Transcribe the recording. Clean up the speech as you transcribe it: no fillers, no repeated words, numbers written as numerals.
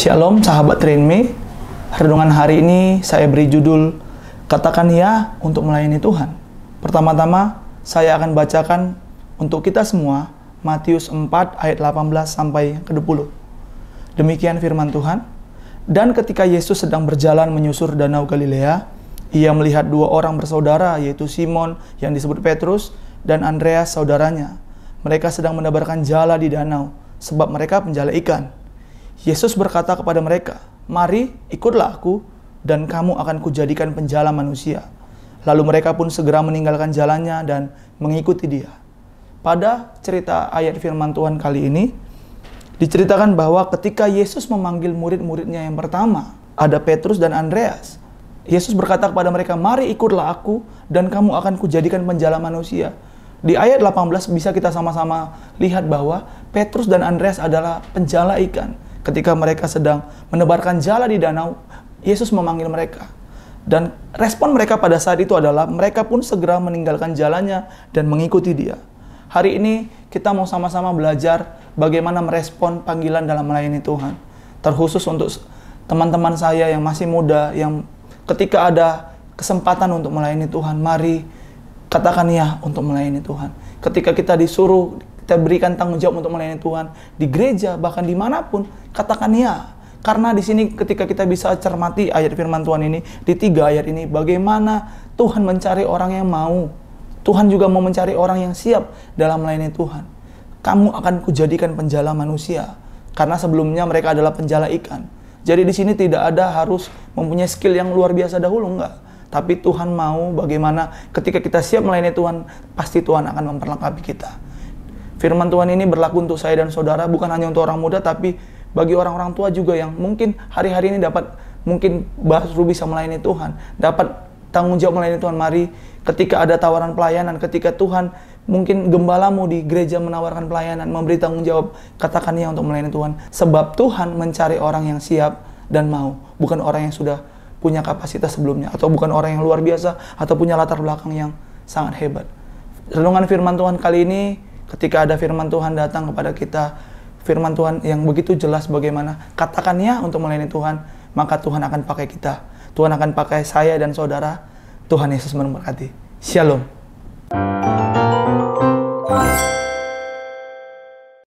Shalom sahabat Trinme, renungan hari ini saya beri judul Katakan Ya untuk Melayani Tuhan. Pertama-tama saya akan bacakan untuk kita semua Matius 4 ayat 18 sampai ke 20. Demikian firman Tuhan. Dan ketika Yesus sedang berjalan menyusur danau Galilea, ia melihat dua orang bersaudara, yaitu Simon yang disebut Petrus dan Andreas saudaranya. Mereka sedang menebarkan jala di danau, sebab mereka penjala ikan. Yesus berkata kepada mereka, "Mari, ikutlah aku, dan kamu akan kujadikan penjala manusia." Lalu mereka pun segera meninggalkan jalannya dan mengikuti dia. Pada cerita ayat firman Tuhan kali ini, diceritakan bahwa ketika Yesus memanggil murid-muridnya yang pertama, ada Petrus dan Andreas. Yesus berkata kepada mereka, "Mari ikutlah aku, dan kamu akan kujadikan penjala manusia." Di ayat 18 bisa kita sama-sama lihat bahwa Petrus dan Andreas adalah penjala ikan. Ketika mereka sedang menebarkan jala di danau, Yesus memanggil mereka. Dan respon mereka pada saat itu adalah mereka pun segera meninggalkan jalannya dan mengikuti dia. Hari ini kita mau sama-sama belajar bagaimana merespon panggilan dalam melayani Tuhan. Terkhusus untuk teman-teman saya yang masih muda, yang ketika ada kesempatan untuk melayani Tuhan, mari katakan ya untuk melayani Tuhan. Ketika kita disuruh, kita berikan tanggung jawab untuk melayani Tuhan di gereja, bahkan dimanapun, katakan ya. Karena di sini ketika kita bisa cermati ayat firman Tuhan ini, di 3 ayat ini, bagaimana Tuhan mencari orang yang mau. Tuhan juga mau mencari orang yang siap dalam melayani Tuhan. Kamu akan kujadikan penjala manusia. Karena sebelumnya mereka adalah penjala ikan. Jadi di sini tidak ada harus mempunyai skill yang luar biasa dahulu, enggak. Tapi Tuhan mau bagaimana ketika kita siap melayani Tuhan, pasti Tuhan akan memperlengkapi kita. Firman Tuhan ini berlaku untuk saya dan saudara, bukan hanya untuk orang muda, tapi bagi orang-orang tua juga yang mungkin hari-hari ini mungkin baru bisa melayani Tuhan, dapat tanggung jawab melayani Tuhan. Mari ketika ada tawaran pelayanan, ketika Tuhan mungkin gembalamu di gereja menawarkan pelayanan, memberi tanggung jawab, katakan ya untuk melayani Tuhan. Sebab Tuhan mencari orang yang siap dan mau, bukan orang yang sudah punya kapasitas sebelumnya, atau bukan orang yang luar biasa, atau punya latar belakang yang sangat hebat. Renungan firman Tuhan kali ini, ketika ada firman Tuhan datang kepada kita, firman Tuhan yang begitu jelas bagaimana katakan ya untuk melayani Tuhan, maka Tuhan akan pakai kita. Tuhan akan pakai saya dan saudara. Tuhan Yesus memberkati. Shalom.